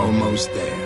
Almost there.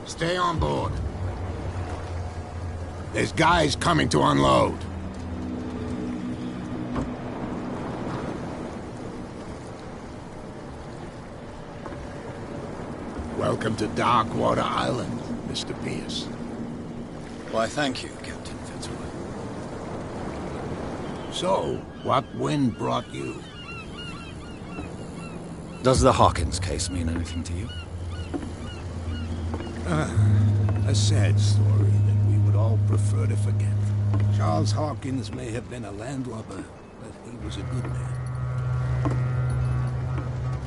Stay on board. There's guys coming to unload. Welcome to Darkwater Island, Mr. Pierce. Why, thank you, Captain Fitzroy. So, what wind brought you? Does the Hawkins case mean anything to you? A sad story that we would all prefer to forget. Charles Hawkins may have been a landlubber, but he was a good man.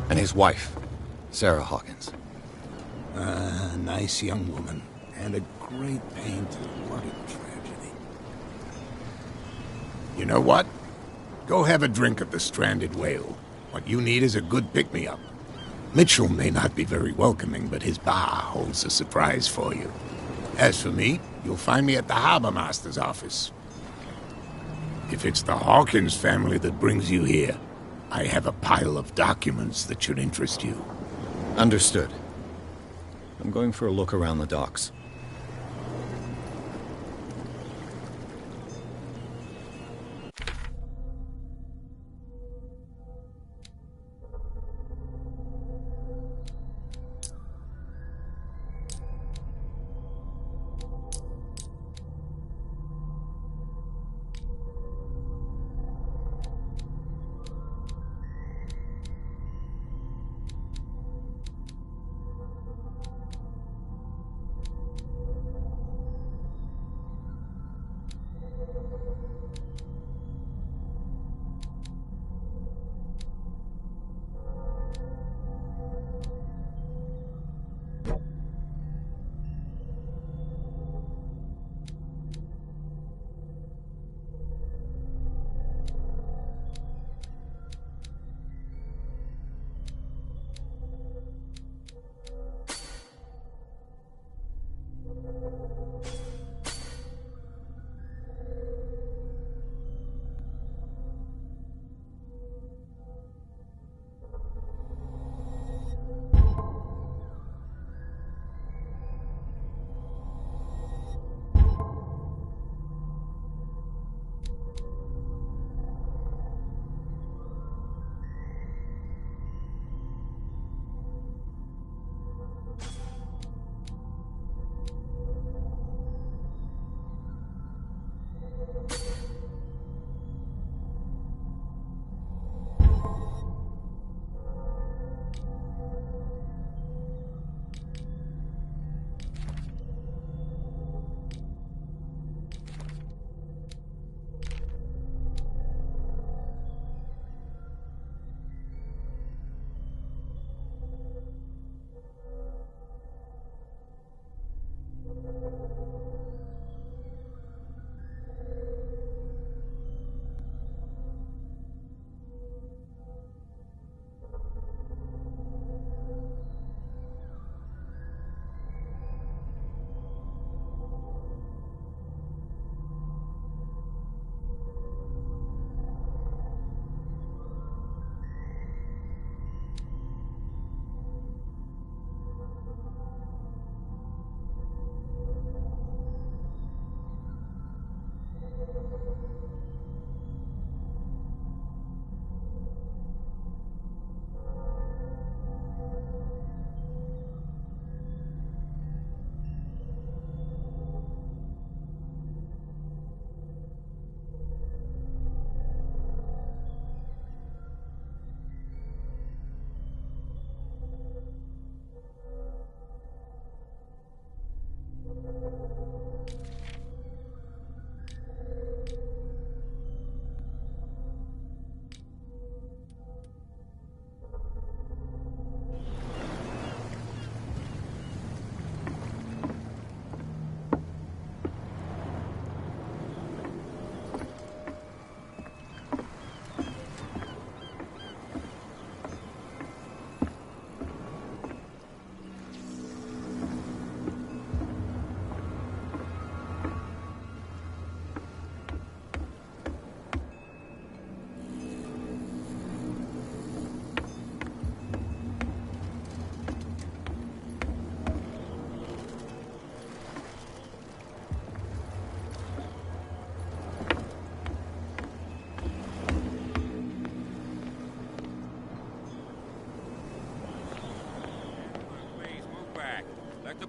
And his wife, Sarah Hawkins. A nice young woman, and a great pain to what a tragedy. You know what? Go have a drink at the Stranded Whale. What you need is a good pick-me-up. Mitchell may not be very welcoming, but his bar holds a surprise for you. As for me, you'll find me at the Harbor Master's office. If it's the Hawkins family that brings you here, I have a pile of documents that should interest you. Understood. I'm going for a look around the docks.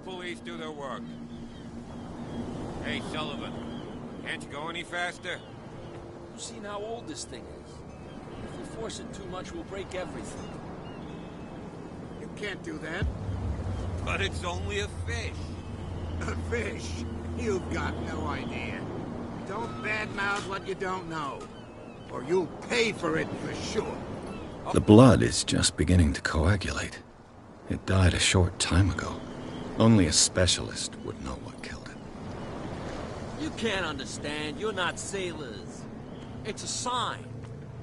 police do their work. Hey, Sullivan, can't you go any faster? You've seen how old this thing is. If we force it too much, we'll break everything. You can't do that. But it's only a fish. A fish? You've got no idea. Don't badmouth what you don't know, or you'll pay for it for sure. The blood is just beginning to coagulate. It died a short time ago. Only a specialist would know what killed it. You can't understand. You're not sailors. It's a sign.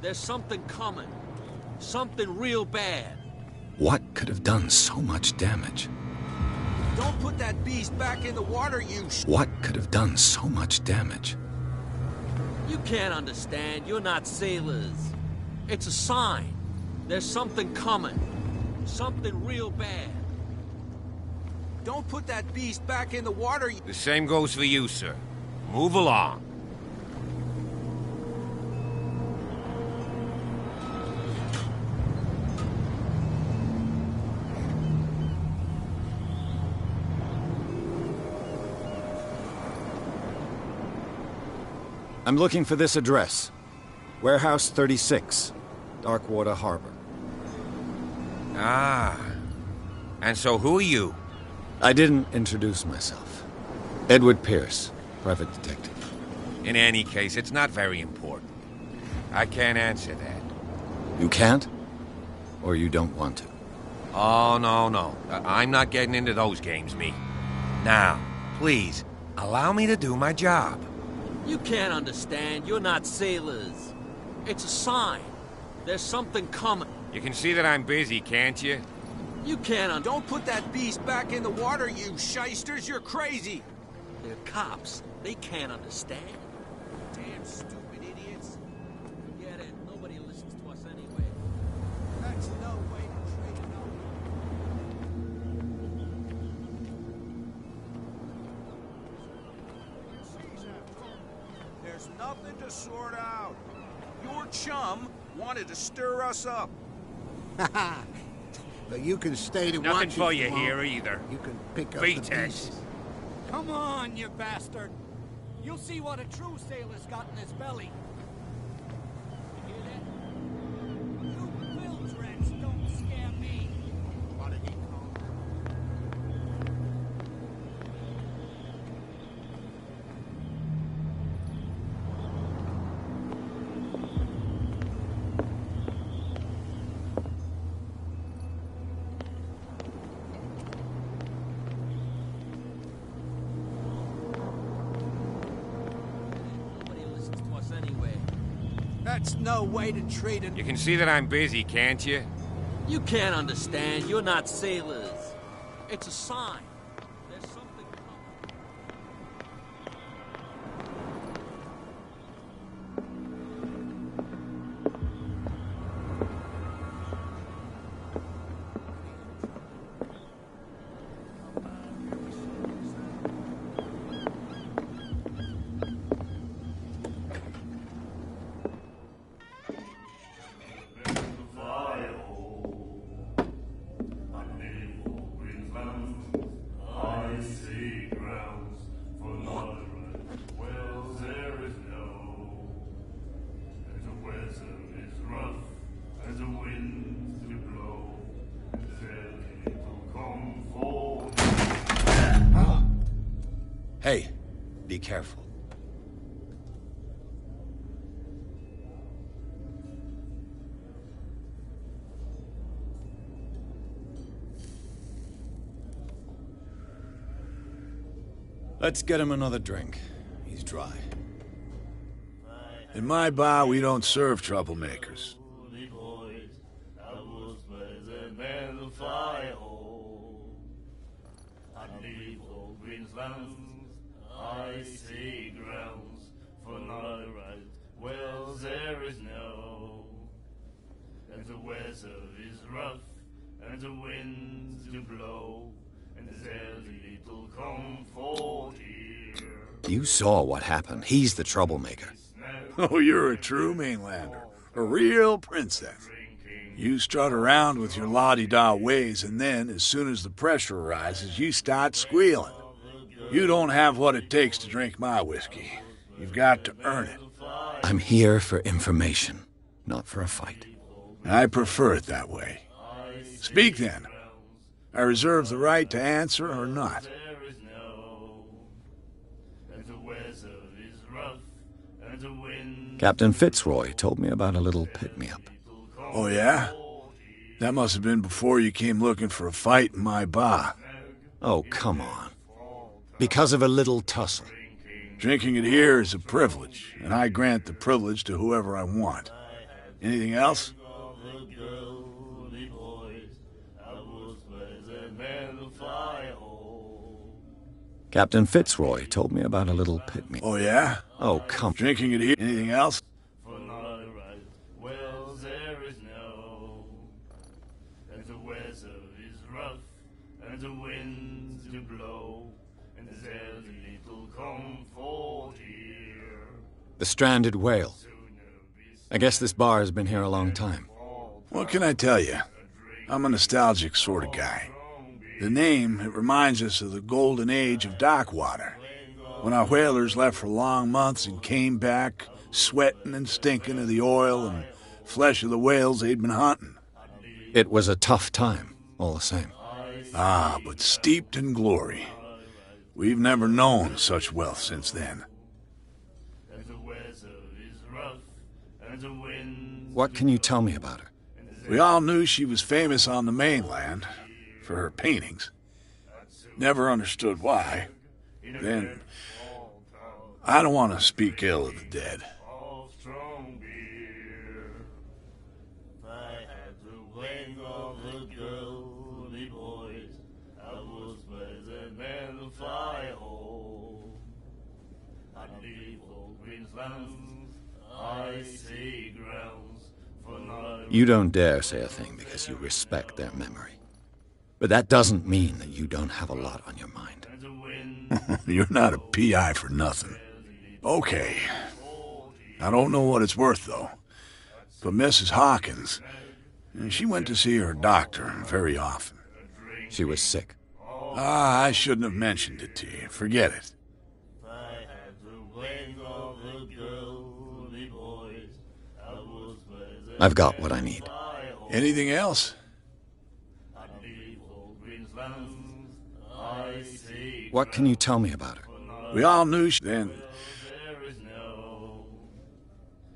There's something coming. Something real bad. What could have done so much damage? Don't put that beast back in the water, you What could have done so much damage? You can't understand. You're not sailors. It's a sign. There's something coming. Something real bad. Don't put that beast back in the water, The same goes for you, sir. Move along. I'm looking for this address. Warehouse 36, Darkwater Harbor. Ah. And so who are you? I didn't introduce myself. Edward Pierce, private detective. In any case, it's not very important. I can't answer that. You can't? Or you don't want to? Oh, no. I'm not getting into those games, me. Now, please, allow me to do my job. You can't understand. You're not sailors. It's a sign. There's something coming. You can see that I'm busy, can't you? You can't Don't put that beast back in the water, you shysters. You're crazy. They're cops. They can't understand. Damn stupid idiots. Forget it. Nobody listens to us anyway. That's no way to treat an There's nothing to sort out. Your chum wanted to stir us up. But you can stay to watch Nothing it for if you want. here either. You can pick up Beat the it. pieces. Come on, you bastard! You'll see what a true sailor's got in his belly. You hear that? You bilge rats don't scare me. What did he call Nobody listens to us anyway. That's no way to treat an You can see that I'm busy, can't you? You can't understand. You're not sailors. It's a sign. There's something coming. Hey, be careful. Let's get him another drink. He's dry. In my bar, we don't serve troublemakers. I see grounds for not right. Well, there is no. And the weather is rough, and the winds do blow, and there's little comfort here. You saw what happened. He's the troublemaker. Oh, you're a true mainlander. A real princess. You strut around with your la-di-da ways, and then, as soon as the pressure arises, you start squealing. You don't have what it takes to drink my whiskey. You've got to earn it. I'm here for information, not for a fight. I prefer it that way. Speak then. I reserve the right to answer or not. Captain Fitzroy told me about a little pick-me-up. Oh, yeah? That must have been before you came looking for a fight in my bar. Oh, come on. Because of a little tussle. Drinking it here is a privilege, and I grant the privilege to whoever I want. Anything else? Captain Fitzroy told me about a little pick-me. Oh, yeah? Oh, come. Drinking it here. Anything else? The stranded whale. I guess this bar has been here a long time. What can I tell you? I'm a nostalgic sort of guy. The name, it reminds us of the golden age of dock water, when our whalers left for long months and came back sweating and stinking of the oil and flesh of the whales they'd been hunting. It was a tough time, all the same. Ah, but steeped in glory. We've never known such wealth since then. What can you tell me about her? We all knew she was famous on the mainland for her paintings. Never understood why. Then, I don't want to speak ill of the dead. You don't dare say a thing because you respect their memory. But that doesn't mean that you don't have a lot on your mind. You're not a PI for nothing. Okay. I don't know what it's worth, though. But Mrs. Hawkins, she went to see her doctor very often. She was sick. Ah, I shouldn't have mentioned it to you. Forget it. I've got what I need. Anything else? What can you tell me about her? We all knew then.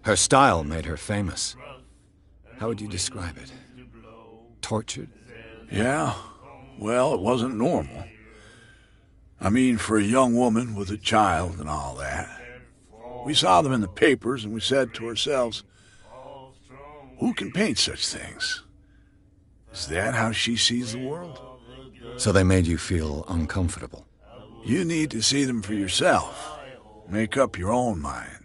Her style made her famous. How would you describe it? Tortured? Yeah. Well, it wasn't normal. I mean, for a young woman with a child and all that. We saw them in the papers and we said to ourselves, who can paint such things? Is that how she sees the world? So they made you feel uncomfortable? You need to see them for yourself. Make up your own mind.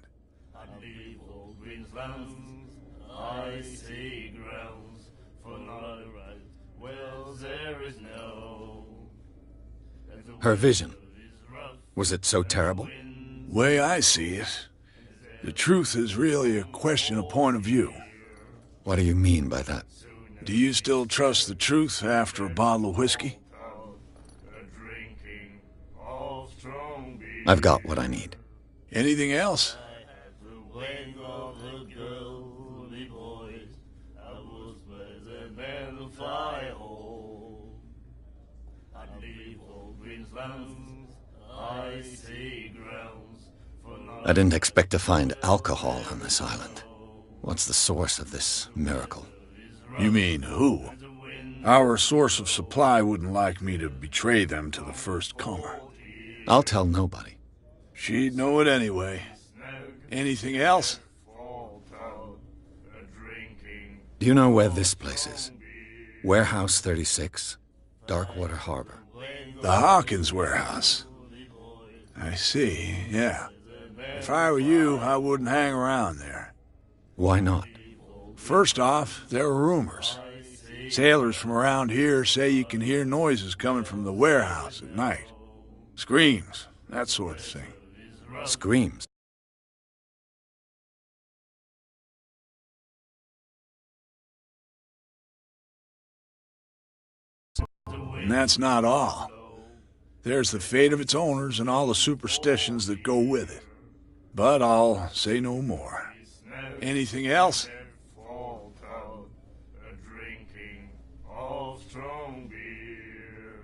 Her vision. Was it so terrible? Way I see it, the truth is really a question of point of view. What do you mean by that? Do you still trust the truth after a bottle of whiskey? I've got what I need. Anything else? I didn't expect to find alcohol on this island. What's the source of this miracle? You mean who? Our source of supply wouldn't like me to betray them to the first comer. I'll tell nobody. She'd know it anyway. Anything else? Do you know where this place is? Warehouse 36, Darkwater Harbor. The Hawkins warehouse. I see, yeah. If I were you, I wouldn't hang around there. Why not? First off, there are rumors. Sailors from around here say you can hear noises coming from the warehouse at night. Screams, that sort of thing. Screams? And that's not all. There's the fate of its owners and all the superstitions that go with it. But I'll say no more. Anything else? Drinking of strong beer.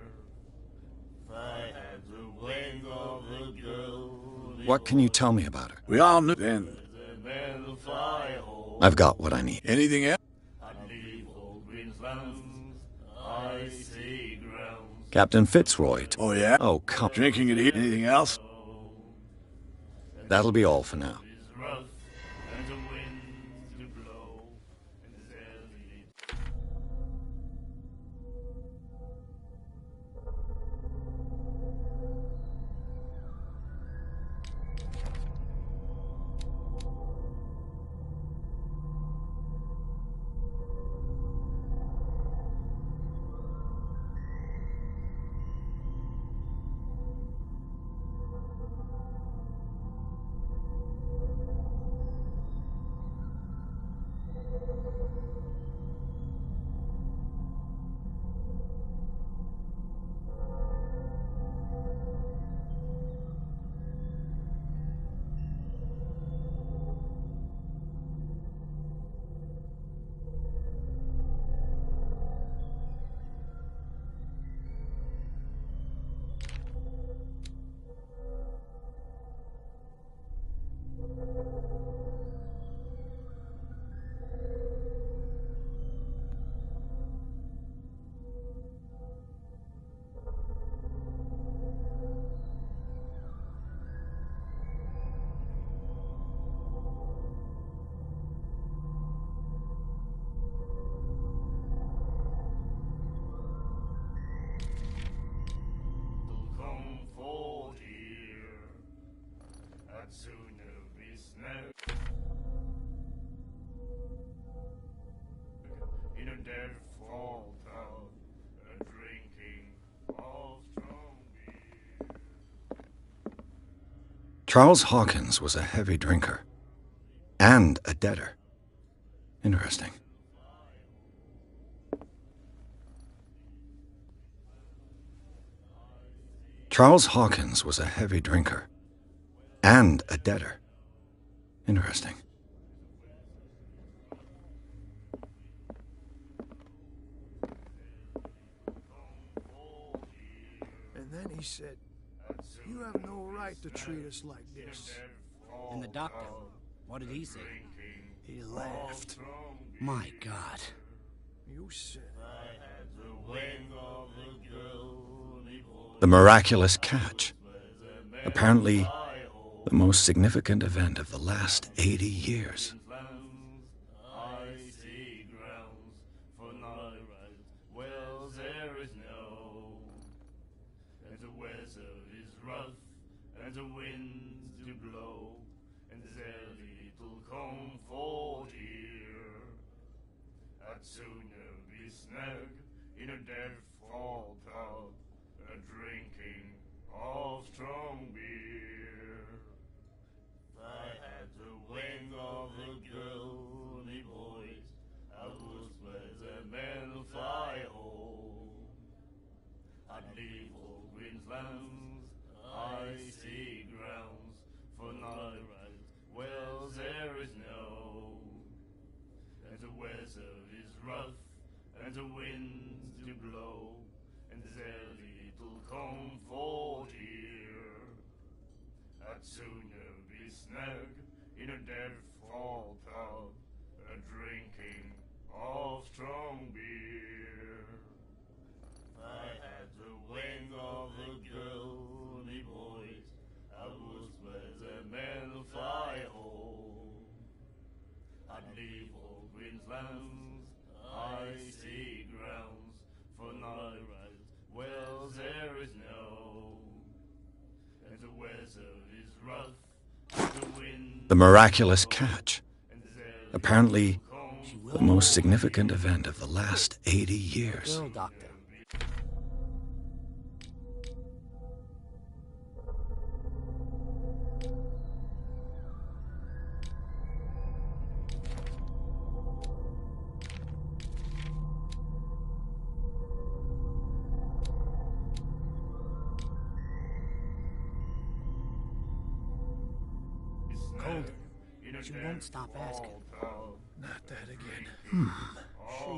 I had the wing of the girl. What can you tell me about her? We all knew then. I've got what I need. Anything else? Captain Fitzroy. Oh, yeah? Oh, come. Drinking and eating. Anything else? That'll be all for now. Charles Hawkins was a heavy drinker and a debtor. Interesting. Charles Hawkins was a heavy drinker and a debtor. Interesting. And then he said, "You have no right to treat us like this." And the doctor, what did he say? He laughed. My God. You said, The miraculous catch. Apparently, the most significant event of the last 80 years. And the winds do blow, and there's little comfort here. I'd sooner be snug in a default tub, drinking of strong beer. I had the wing of the girly voice, I was where the men fly home. I'd leave old Queensland, icy grounds for night rides. Well, there is no, and the weather is rough, and the winds do blow, and there's little comfort here. I'd sooner be snug in a default tub, drinking of strong beer. I had the wing of the girly voice, I was where the men fly home. I'd leave old Queensland's icy grounds for night rides. Well, there is no, and the weather is rough, the wind. The miraculous catch. Apparently, the most significant event of the last 80 years. Girl doctor. colder. She won't stop asking. Not that again.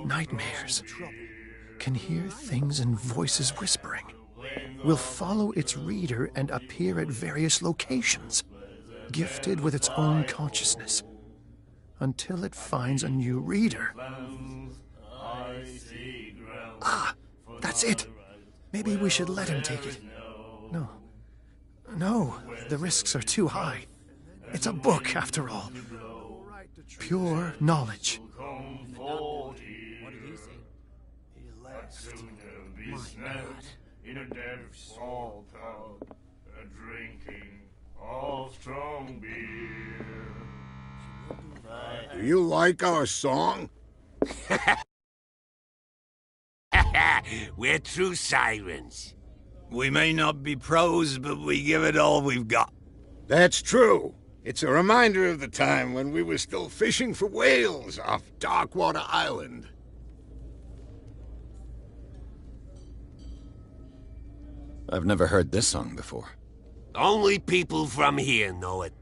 Nightmares. Can hear things and voices whispering. Will follow its reader and appear at various locations, gifted with its own consciousness, until it finds a new reader. Ah, that's it. Maybe we should let him take it. No, the risks are too high. It's a book, after all. Pure knowledge. What did he say? He left. My God. In a depth salt tub, a drinking of strong beer. Do you like our song? We're true sirens. We may not be pros, but we give it all we've got. That's true. It's a reminder of the time when we were still fishing for whales off Darkwater Island. I've never heard this song before. Only people from here know it.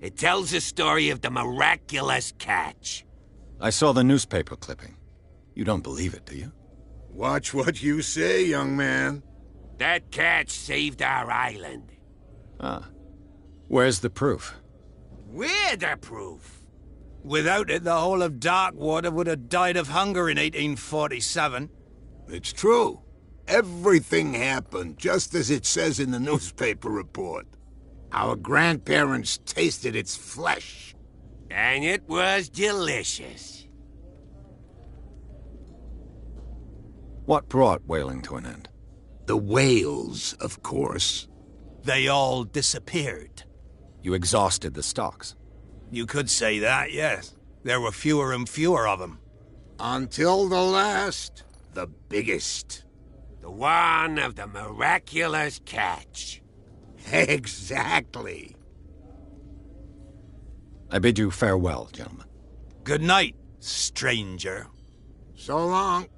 It tells the story of the miraculous catch. I saw the newspaper clipping. You don't believe it, do you? Watch what you say, young man. That catch saved our island. Ah. Where's the proof? We're the proof. Without it, the whole of Darkwater would have died of hunger in 1847. It's true. Everything happened just as it says in the newspaper report. Our grandparents tasted its flesh. And it was delicious. What brought whaling to an end? The whales, of course. They all disappeared. You exhausted the stocks. You could say that, yes. There were fewer and fewer of them. Until the last, the biggest. The one of the miraculous catch. Exactly. I bid you farewell, gentlemen. Good night, stranger. So long.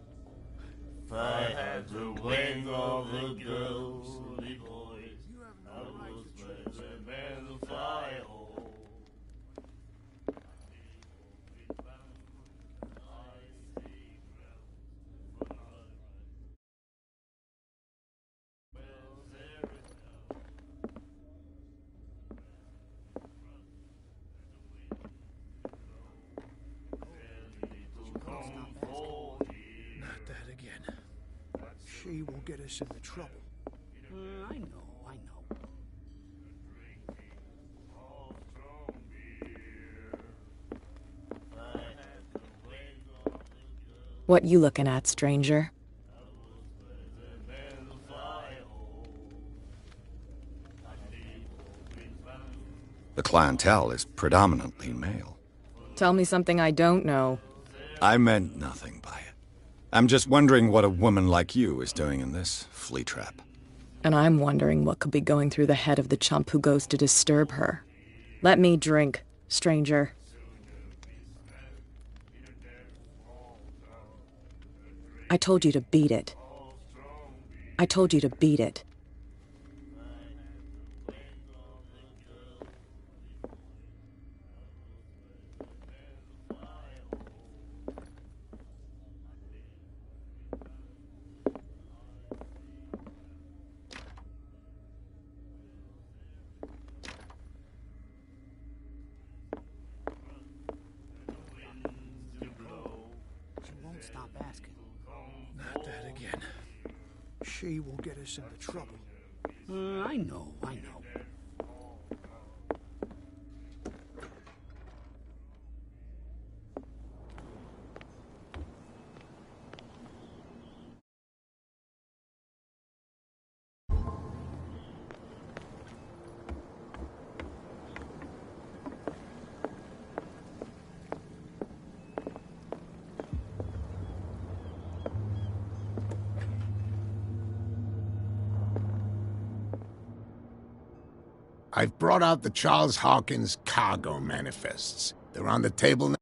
If I had the wing of the ghostly boys, I was better than the fire hole. Not that again. She will get us into trouble. I know. What you looking at, stranger? The clientele is predominantly male. Tell me something I don't know. I meant nothing by it. I'm just wondering what a woman like you is doing in this flea trap. And I'm wondering what could be going through the head of the chump who goes to disturb her. Let me drink, stranger. I told you to beat it. I told you to beat it. She won't stop asking. Not that again. She will get us into trouble. I know. I've brought out the Charles Hawkins cargo manifests. They're on the table